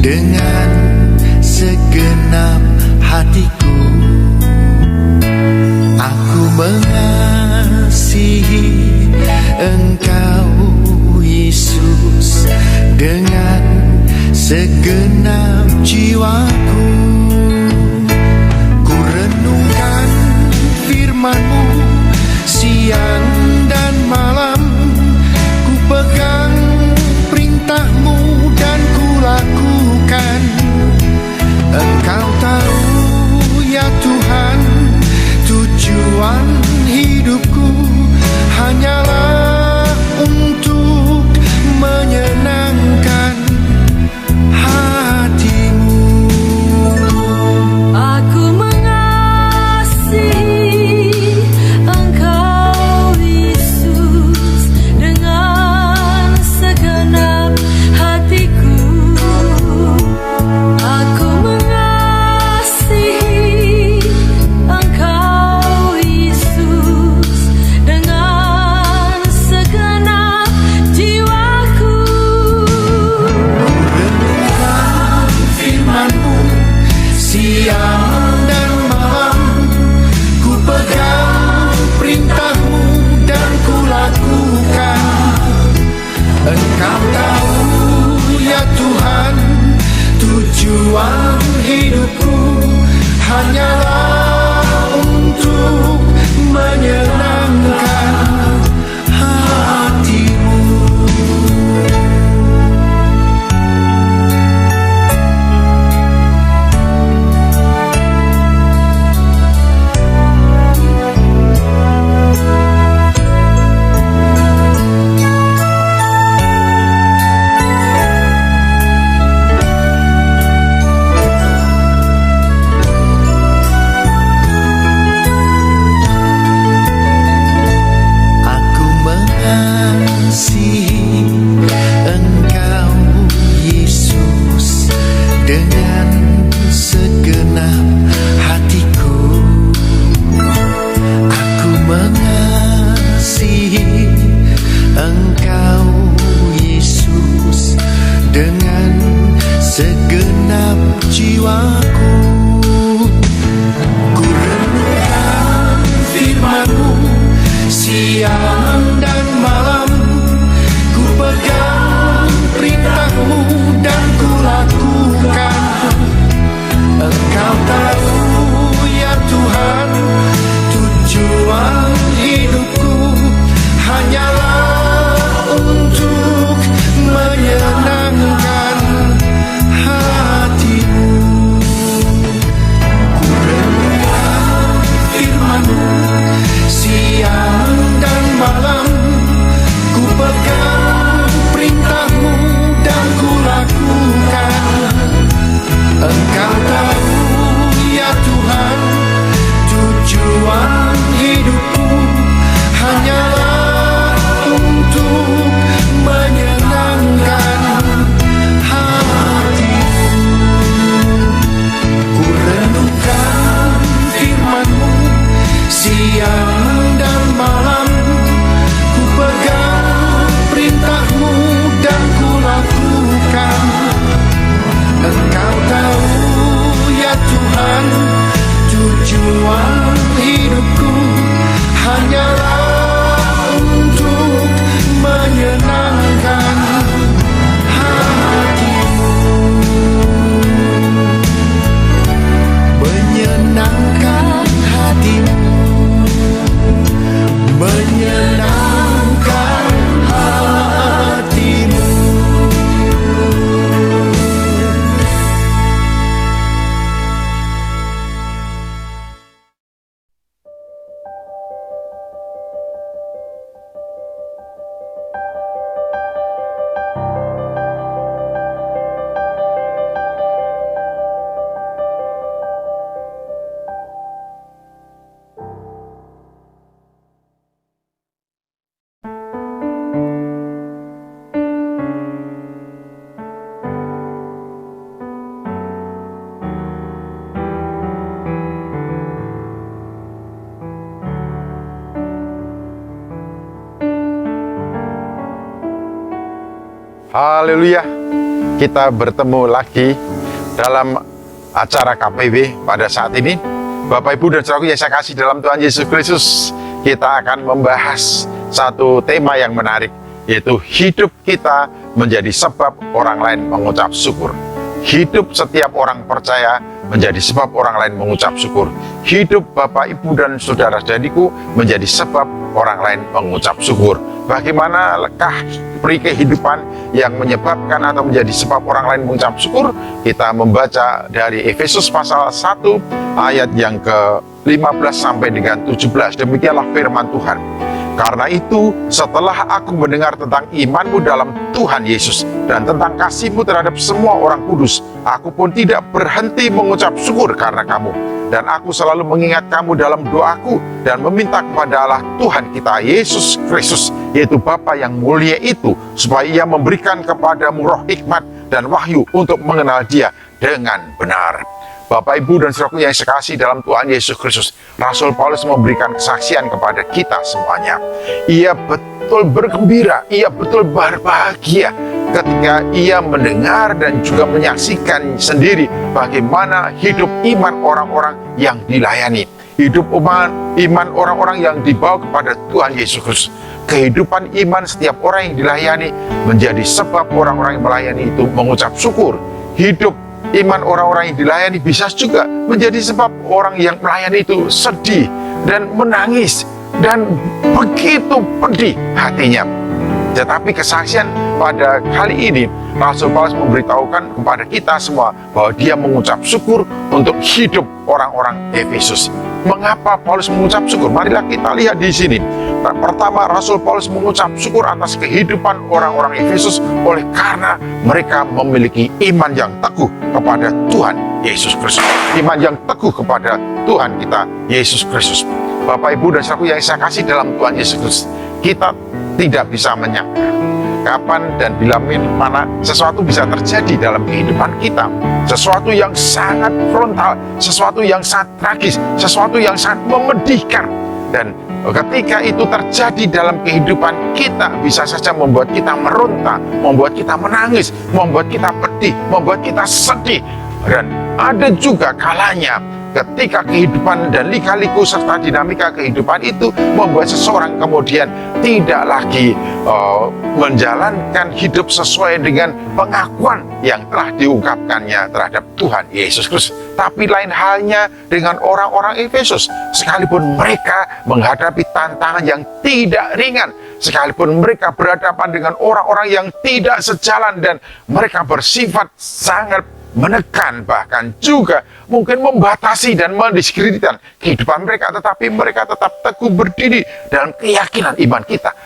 dengan segenap hatiku. Aku mengasihi Engkau Yesus dengan segenap jiwaku. Ku renungkan firman-Mu siang dan malam, ku pegang perintah-Mu dan ku lakukan. Engkau tahu ya Tuhan, tujuan hidupku hanyalah untuk menyenangkan hati-Mu. Aku mengasihi Engkau Yesus dengan segenap hatiku. Aku mengasihi Engkau Yesus dengan segenap jiwaku. Renungkan firman-Mu siang dan malam, ku pegang perintah-Mu dan ku lakukan. Engkau tahu ya Tuhan, tujuan hidupku hanyalah untuk menyenangkan hati-Mu. Aku mengasihi Engkau Yesus dengan segenap hatiku. Aku mengasihi Engkau Yesus dengan segenap jiwaku. Ku renungkan firman-Mu siang dan malam, ku pegang perintah-Mu dan ku lakukan. Engkau tahu ya Tuhan, tujuan hidupku hanyalah untuk menyenangkan hati-Mu. Ku renungkan firman-Mu siang dan malam, ku pegang perintah-Mu dan ku lakukan. Engkau tahu ya Tuhan, tujuan hidupku hanyalah untuk menyenangkan hati-Mu. Ku renungkan firman-Mu siang dan malam, ku pegang perintah-Mu dan ku lakukan. Engkau tahu ya Tuhan, tujuan hidupku hanyalah untuk menyenangkan hati-Mu. Menyenangkan hati-Mu, menyenangkan hati-Mu. Haleluya. kita bertemu lagi dalam acara KPW pada saat ini. Bapak, Ibu, dan saudaraku yang saya kasih dalam Tuhan Yesus Kristus, kita akan membahas satu tema yang menarik, yaitu hidup kita menjadi sebab orang lain mengucap syukur. Hidup setiap orang percaya menjadi sebab orang lain mengucap syukur. Hidup Bapak, Ibu, dan saudara-saudariku menjadi sebab orang lain mengucap syukur. Bagaimana lekah peri kehidupan yang menyebabkan atau menjadi sebab orang lain mengucap syukur? Kita membaca dari Efesus pasal 1 ayat yang ke-15 sampai dengan 17. Demikianlah firman Tuhan. Karena itu, setelah aku mendengar tentang imanmu dalam Tuhan Yesus dan tentang kasihmu terhadap semua orang kudus, aku pun tidak berhenti mengucap syukur karena kamu. Dan aku selalu mengingat kamu dalam doaku dan meminta kepada Allah Tuhan kita Yesus Kristus, yaitu Bapa yang mulia itu, supaya Ia memberikan kepadamu roh hikmat dan wahyu untuk mengenal Dia dengan benar. Bapak, Ibu, dan saudaraku yang saya kasih dalam Tuhan Yesus Kristus, Rasul Paulus memberikan kesaksian kepada kita semuanya. Ia betul bergembira, ia betul berbahagia ketika ia mendengar dan juga menyaksikan sendiri bagaimana hidup iman orang-orang yang dilayani. Hidup iman orang-orang yang dibawa kepada Tuhan Yesus Kristus. Kehidupan iman setiap orang yang dilayani menjadi sebab orang-orang yang melayani itu mengucap syukur. Hidup iman orang-orang yang dilayani bisa juga menjadi sebab orang yang melayani itu sedih dan menangis dan begitu pedih hatinya. Tetapi kesaksian pada kali ini, Rasul Paulus memberitahukan kepada kita semua bahwa dia mengucap syukur untuk hidup orang-orang Efesus. Mengapa Paulus mengucap syukur? Marilah kita lihat di sini. Pertama, Rasul Paulus mengucap syukur atas kehidupan orang-orang Efesus oleh karena mereka memiliki iman yang teguh kepada Tuhan Yesus Kristus. Iman yang teguh kepada Tuhan kita Yesus Kristus. Bapak, Ibu, dan saudaraku yang saya kasih dalam Tuhan Yesus Kristus, kita tidak bisa menyangka kapan dan bila mana sesuatu bisa terjadi dalam kehidupan kita. Sesuatu yang sangat frontal, sesuatu yang sangat tragis, sesuatu yang sangat memedihkan. Dan ketika itu terjadi dalam kehidupan kita, bisa saja membuat kita meronta, membuat kita menangis, membuat kita pedih, membuat kita sedih. Dan ada juga kalanya ketika kehidupan dan lika-liku serta dinamika kehidupan itu membuat seseorang kemudian tidak lagi menjalankan hidup sesuai dengan pengakuan yang telah diungkapkannya terhadap Tuhan Yesus Kristus. Tapi lain halnya dengan orang-orang Efesus, sekalipun mereka menghadapi tantangan yang tidak ringan, sekalipun mereka berhadapan dengan orang-orang yang tidak sejalan dan mereka bersifat sangat menekan, bahkan juga mungkin membatasi dan mendiskreditkan kehidupan mereka, tetapi mereka tetap teguh berdiri dalam keyakinan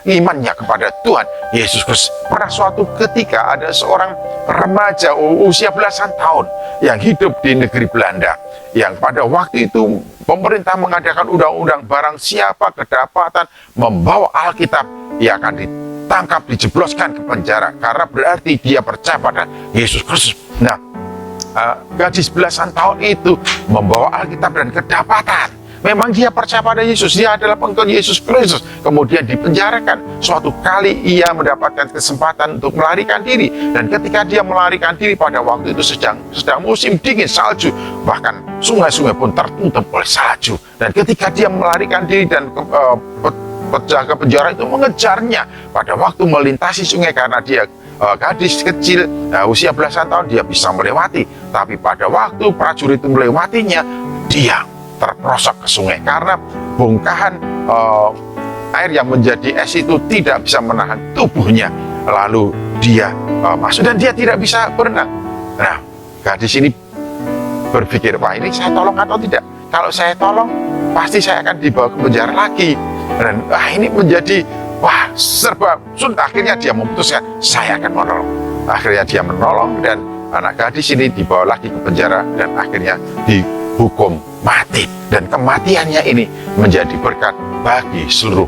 imannya kepada Tuhan Yesus Kristus. Pada suatu ketika ada seorang remaja usia belasan tahun yang hidup di negeri Belanda, yang pada waktu itu pemerintah mengadakan undang-undang barang siapa kedapatan membawa Alkitab, ia akan ditangkap, dijebloskan ke penjara, karena berarti dia percaya pada Yesus Kristus. Nah, gadis belasan tahun itu membawa Alkitab dan kedapatan memang dia percaya pada Yesus, dia adalah pengikut Yesus Kristus, kemudian dipenjarakan. Suatu kali ia mendapatkan kesempatan untuk melarikan diri, dan ketika dia melarikan diri pada waktu itu sedang musim dingin, salju, bahkan sungai-sungai pun tertutup oleh salju. Dan ketika dia melarikan diri dan penjaga penjara itu mengejarnya pada waktu melintasi sungai, karena dia gadis kecil usia belasan tahun, dia bisa melewati. Tapi pada waktu prajurit itu melewatinya, dia terperosok ke sungai karena bongkahan air yang menjadi es itu tidak bisa menahan tubuhnya. Lalu dia masuk dan dia tidak bisa berenang. Nah, gadis ini berpikir, wah, ini saya tolong atau tidak? Kalau saya tolong, pasti saya akan dibawa ke penjara lagi. Dan ini menjadi serba sulit. Akhirnya dia memutuskan, saya akan menolong. Akhirnya dia menolong dan anak gadis ini dibawa lagi ke penjara dan akhirnya dihukum mati. Dan kematiannya ini menjadi berkat bagi seluruh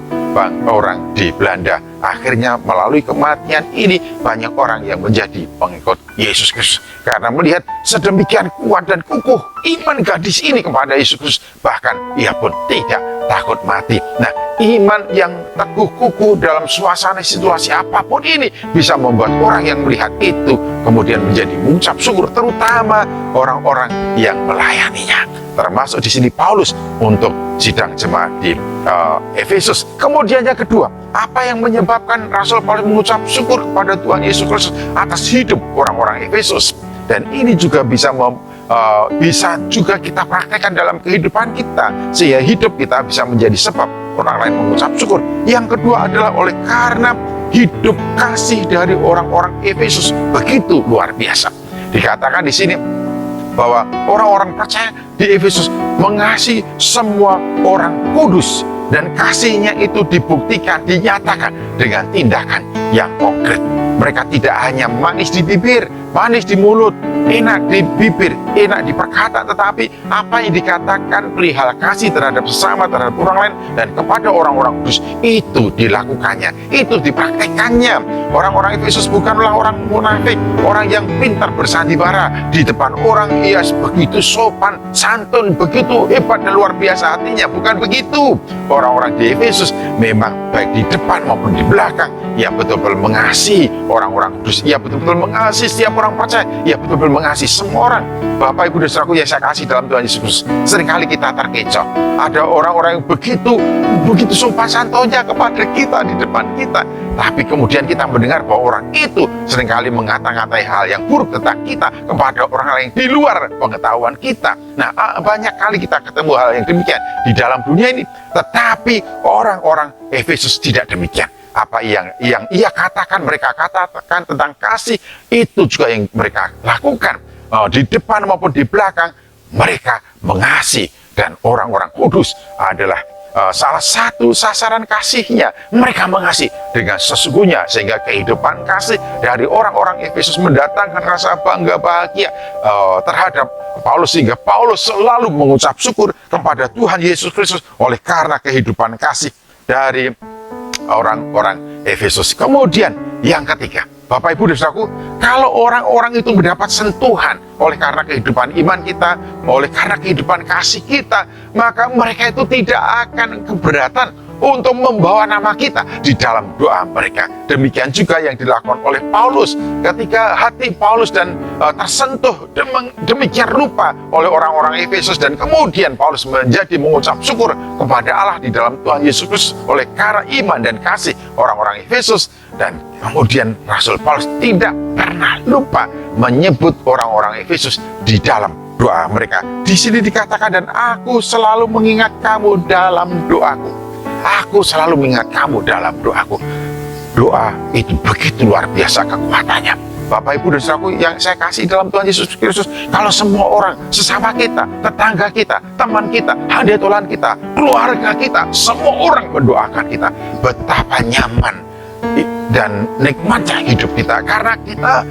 orang di Belanda. Akhirnya melalui kematian ini banyak orang yang menjadi pengikut Yesus Kristus, karena melihat sedemikian kuat dan kukuh iman gadis ini kepada Yesus Kristus, bahkan ia pun tidak takut mati. Nah, iman yang teguh kukuh dalam suasana situasi apapun ini bisa membuat orang yang melihat itu kemudian menjadi mengucap syukur, terutama orang-orang yang melayaninya. Termasuk di sini Paulus untuk sidang jemaat di Efesus. Kemudian yang kedua, apa yang menyebabkan Rasul Paulus mengucap syukur kepada Tuhan Yesus Kristus atas hidup orang-orang Efesus? Dan ini juga bisa juga kita praktekkan dalam kehidupan kita, sehingga hidup kita bisa menjadi sebab orang lain mengucap syukur. Yang kedua adalah oleh karena hidup kasih dari orang-orang Efesus begitu luar biasa. Dikatakan di sini bahwa orang-orang percaya di Efesus mengasihi semua orang kudus, dan kasihnya itu dibuktikan, dinyatakan dengan tindakan yang konkret. Mereka tidak hanya manis di bibir, manis di mulut, enak di bibir, enak di perkataan, tetapi apa yang dikatakan perihal kasih terhadap sesama, terhadap orang lain, dan kepada orang-orang kudus, itu dilakukannya, itu dipraktekannya. Orang-orang Efesus bukanlah orang munafik, orang yang pintar bersandiwara di depan orang. Ia begitu sopan, santun, begitu hebat dan luar biasa hatinya. Bukan begitu. Orang-orang di Efesus memang baik di depan maupun di belakang, ia betul-betul mengasihi orang-orang kudus, ia betul-betul mengasihi setiap orang percaya, ia betul-betul mengasihi semua orang. Bapak, Ibu, dan saudaraku yang saya kasih dalam Tuhan Yesus Kristus, seringkali kita terkecoh. Ada orang-orang yang begitu sopan santunnya kepada kita di depan kita, tapi kemudian kita mendengar bahwa orang itu seringkali mengata-ngatai hal yang buruk tentang kita kepada orang lain di luar pengetahuan kita. Nah, banyak kali kita ketemu hal yang demikian di dalam dunia ini, tetapi orang-orang Efesus tidak demikian. Apa yang ia katakan, mereka katakan tentang kasih, itu juga yang mereka lakukan. Di depan maupun di belakang, mereka mengasihi, dan orang-orang kudus adalah salah satu sasaran kasihnya. Mereka mengasihi dengan sesungguhnya, sehingga kehidupan kasih dari orang-orang Efesus mendatangkan rasa bangga bahagia terhadap Paulus, sehingga Paulus selalu mengucap syukur kepada Tuhan Yesus Kristus oleh karena kehidupan kasih dari orang-orang Efesus. Kemudian yang ketiga, Bapak, Ibu, dan saudaraku, kalau orang-orang itu mendapat sentuhan oleh karena kehidupan iman kita, oleh karena kehidupan kasih kita, maka mereka itu tidak akan keberatan untuk membawa nama kita di dalam doa mereka. Demikian juga yang dilakukan oleh Paulus ketika hati Paulus dan tersentuh demikian rupa oleh orang-orang Efesus, dan kemudian Paulus menjadi mengucap syukur kepada Allah di dalam Tuhan Yesus Kristus oleh karena iman dan kasih orang-orang Efesus. Dan kemudian Rasul Paulus tidak pernah lupa menyebut orang-orang Efesus di dalam doa mereka. Di sini dikatakan, dan aku selalu mengingat kamu dalam doaku. Aku selalu mengingat kamu dalam doaku. Doa itu begitu luar biasa kekuatannya. Bapak, Ibu, dan saudaraku yang saya kasih dalam Tuhan Yesus Kristus, kalau semua orang, sesama kita, tetangga kita, teman kita, handetolan kita, keluarga kita, semua orang mendoakan kita, betapa nyaman dan nikmatnya hidup kita, karena kita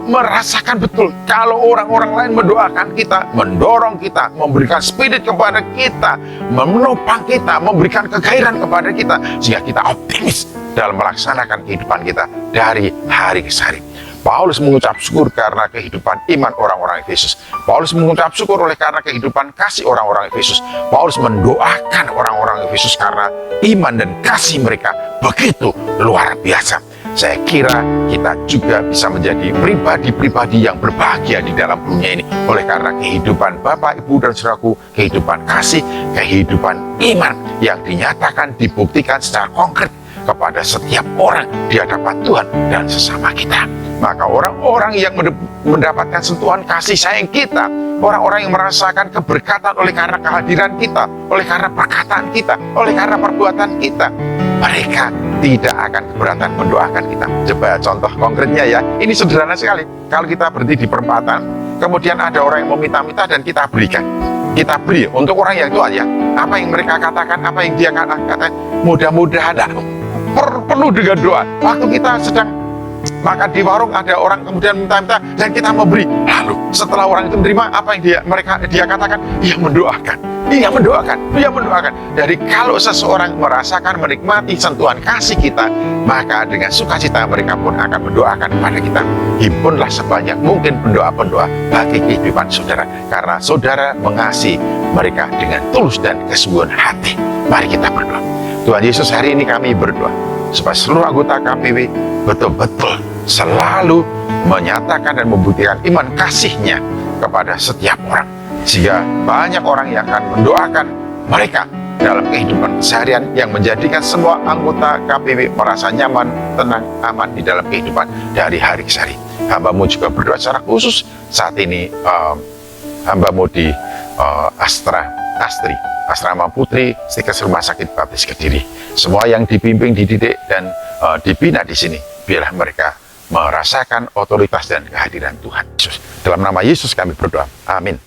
merasakan betul kalau orang-orang lain mendoakan kita, mendorong kita, memberikan spirit kepada kita, menopang kita, memberikan kegairan kepada kita, sehingga kita optimis dalam melaksanakan kehidupan kita dari hari ke hari. Paulus mengucap syukur karena kehidupan iman orang-orang Efesus. Paulus mengucap syukur oleh karena kehidupan kasih orang-orang Efesus. Paulus mendoakan orang-orang Efesus karena iman dan kasih mereka begitu luar biasa. Saya kira kita juga bisa menjadi pribadi-pribadi yang berbahagia di dalam dunia ini oleh karena kehidupan Bapak, Ibu, dan saudaraku, kehidupan kasih, kehidupan iman yang dinyatakan, dibuktikan secara konkret kepada setiap orang di hadapan Tuhan dan sesama kita. Maka orang-orang yang mendapatkan sentuhan kasih sayang kita, orang-orang yang merasakan keberkatan oleh karena kehadiran kita, oleh karena perkataan kita, oleh karena perbuatan kita, mereka tidak akan keberatan mendoakan kita. Coba contoh konkretnya ya, ini sederhana sekali. Kalau kita berhenti di perempatan, kemudian ada orang yang meminta-minta dan kita berikan. Kita beri untuk orang yang tua ya, apa yang mereka katakan, apa yang dia katakan, mudah-mudahan penuh dengan doa. Waktu kita sedang makan di warung, ada orang kemudian minta-minta dan kita memberi. Lalu setelah orang itu menerima, apa yang dia katakan? Ia mendoakan. Dari kalau seseorang merasakan, menikmati sentuhan kasih kita, maka dengan sukacita mereka pun akan mendoakan kepada kita. Himpunlah sebanyak mungkin pendoa-pendoa bagi kehidupan saudara, karena saudara mengasihi mereka dengan tulus dan kesungguhan hati. Mari kita berdoa. Tuhan Yesus, hari ini kami berdoa supaya seluruh anggota KPW betul-betul selalu menyatakan dan membuktikan iman kasihnya kepada setiap orang. Sehingga banyak orang yang akan mendoakan mereka dalam kehidupan seharian, yang menjadikan semua anggota KPW merasa nyaman, tenang, aman di dalam kehidupan dari hari ke hari. Hambamu juga berdoa secara khusus saat ini, hambamu di Asrama Putri Stikes Rumah Sakit Baptis Kediri. Semua yang dibimbing, dididik, dan dibina di sini, biarlah mereka merasakan otoritas dan kehadiran Tuhan Yesus. Dalam nama Yesus kami berdoa. Amin.